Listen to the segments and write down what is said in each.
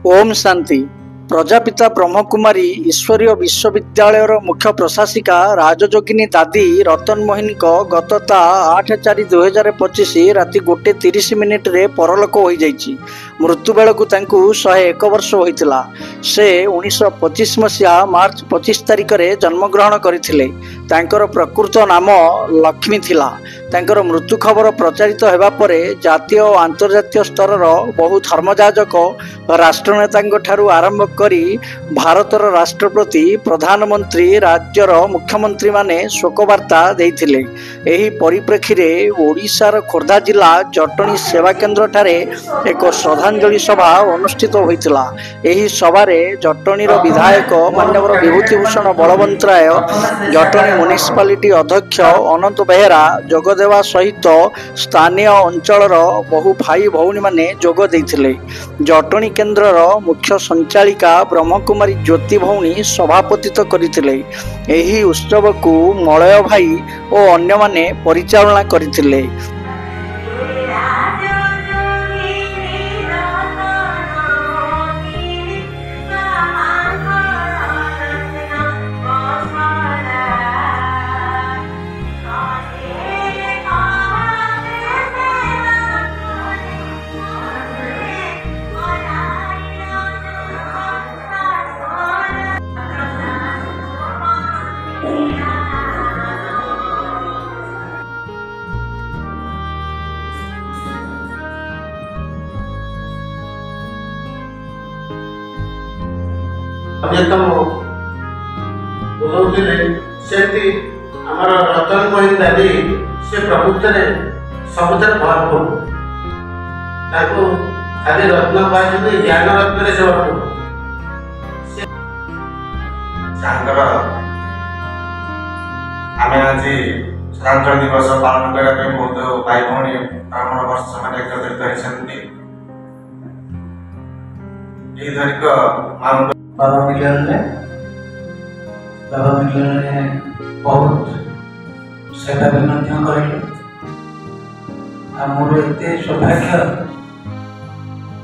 ओम शांति। प्रजापिता ब्रह्मकुमारी ईश्वरीय विश्वविद्यालय मुख्य प्रशासिका राजयोगिनी दादी रतन मोहिनी गतता 8/4/2025 राति 1:30 रे परलोक हो जाइछि। मृत्यु बेलू 101 वर्ष होइतिला। से 1925 मसीहा मार्च 25 तारिख रे जन्मग्रहण करथिले। तांकर प्रकृत नाम लक्ष्मी थिला। तांकर मृत्यु खबर प्रचारित हेबा परे जातीय और अंतर्जातीय स्तर बहु धर्मजाजक राष्ट्रनेता ठारू आरंभ करी भारतर राष्ट्रपति प्रधानमंत्री राज्यर मुख्यमंत्री माने शोकवार्ता देइथिले। एही परिप्रेक्षी रे ओडिशार खोर्धा जिला जटणी सेवा केन्द्र ठारे एक श्रद्धांजलि सभा अनुष्ठित होइतिला। एही सभारे जटणीर विधायक मान्यवर विभूतिभूषण बलवंतराय, जटणी म्युनिसिपालिटी अध्यक्ष अनंत बेहेरा जोगदेवा सहित स्थानीय अंचलर बहु भाई भौणी माने जोग देइथिले। जटणी केन्द्रर मुख्य संचालिका ब्रह्मकुमारी ज्योति भौणी सभापतित्व करथिले। एही उत्सव को मलय भाई और अन्य माने परिचालना करथिले। अन्यतम बुझौले सेती आमर रतन मोहिनी दादी से प्रभुत्व सबुतर भरपूर ताको खाली रत्न पाइछन्ति ज्ञान रत्न से भरपूर जांकर आमे आज श्राद्ध दिवस पालन करने पे बहुत भाई भौणी ब्राह्मण वर्ष माने एकत्रित होइछन्ति। एही धरिक मान बाबा मिलन ने बहुत सेवा भी करें। मोर एत सौभाग्य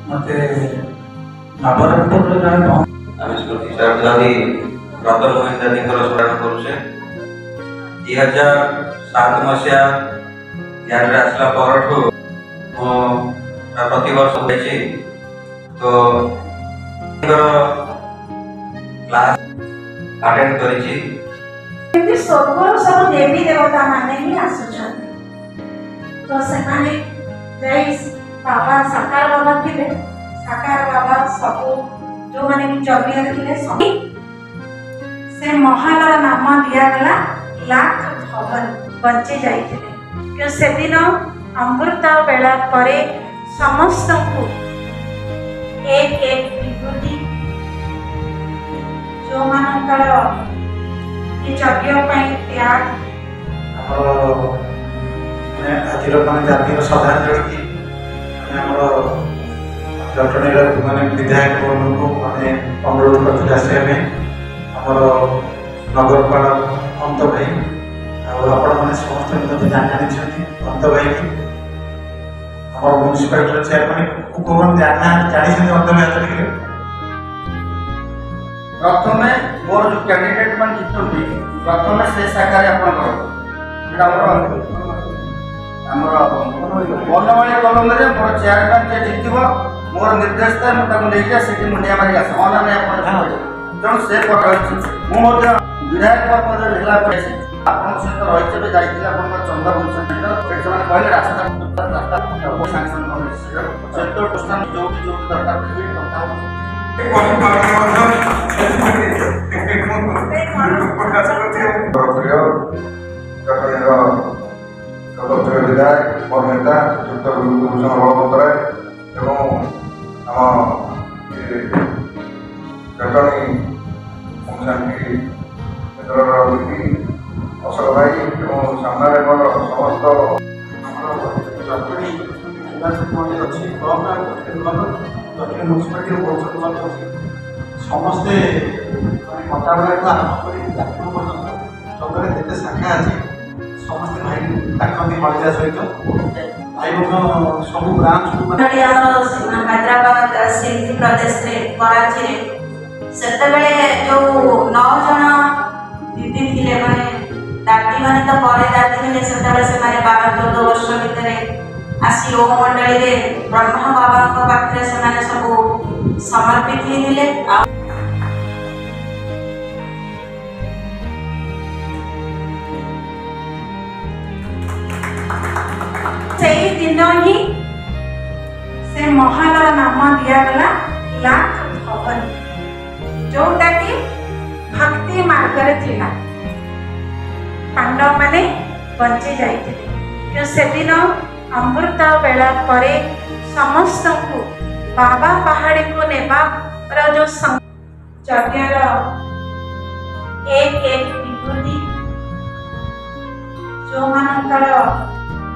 मत नवरंगपुर जन दादी रतन मोहिनी दादी स्मरण करुचे। 2007 मसीहा यहाँ आसला परठू प्रति वर्ष होइछि तो क्लास अटेंड करिछि। एते सब सब देवी देवता माने ही आसुछन तो सेमाने जय बाबा साकार बाबा थिले। साकार बाबा सब जो माने कि जगिया थिले सब से महालर नाम दिया गला लाख भवन बंचे जाइथिले। कि से दिन अमृत बेला परे समस्त को एक एक विभूति जो मानकर यज्ञ त्याग आज जातीय श्रद्धांजलि जटणी मैंने विधायक को मैंने अनुरोध करते आसमें आमर नगरपाल अंत भाई मैंने समस्त मत जानी अंत भाई आम म्युनिसिपालिटी चेयरमैन को जानी अंत भाई प्रथम मोर जो कैंडिडेट मान जितुंटी प्रथम से शाखा बनमाली कलम मोर चेयरमैन जे जितब मोर निर्देश था मुझे मुंडिया मारिक आस तेणु से पठाई मुझे विधायक पद सहित रही चंद्रभूषण कहले रास्ता जो दरकार विधायक और नेता श्रीयुक्त विभूतिभूषण बलवंतराय एवं आम जटणी शांति अशोक भाई और सामने समस्त जटणी अच्छी म्युनिसिपालिटी समस्ते मताबला को आरम्भ कर चंद्र जिते शाखा अच्छी समस्ते भाई डाकती मलिया सहित ଏବଂ ସବୁ ବ୍ରାଞ୍ଚକୁ ମଣ୍ଡଳୀ ଆମର ହାଇଦ୍ରାବାଦ ସିନ୍ଧି ପ୍ରଦେଶରେ କରାଚିରେ ସେତେବେଳେ ଯୋଉ 9 ଜଣ ଦିଦି ଥିଲେ ମାନେ ଦାଦି ମାନେ ତ ପରେ ଦାଦି ହେଲେ ସେତେବେଳେ ସେମାନେ 12-14 ବର୍ଷ ଭିତରେ ଆସି ଓମ ମଣ୍ଡଳୀରେ ବ୍ରହ୍ମ ବାବାଙ୍କ ପାଖରେ ସେମାନେ ସବୁ ସମର୍ପିତ ହେଇଥିଲେ। ସେଇ ଦିନ ହିଁ ସେ ମହଲର ନାମ ଦିଆଗଲା ଲାଖ ଭବନ, ଯୋଉଟା କି ଭକ୍ତି ମାର୍ଗରେ ଥିଲା। ପାଣ୍ଡବ ମାନେ ବଞ୍ଚି ଯାଇଥିଲେ କିନ୍ତୁ ସେଦିନ ଅମୃତ ବେଳା ପରେ ସମସ୍ତଙ୍କୁ ବାବା ପାହାଡ଼ିକୁ ନେବାର ଯୋଉ ଯଜ୍ଞର ଏକ ବିଭୂତି ଯୋଉମାନଙ୍କର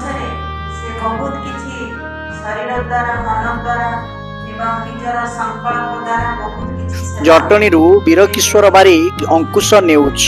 ସେ ବହୁତ କିଛି ଶରୀର ଦ୍ୱାରା ମନ ଦ୍ୱାରା ଏବଂ ନିଜର ସଂକଳ୍ପ ଦ୍ୱାରା ବହୁତ କିଛି ଜଟଣୀରୁ ବୀରକିଶୋର ବାରିକ, ଅଙ୍କୁଶ ନ୍ୟୁଜ୍।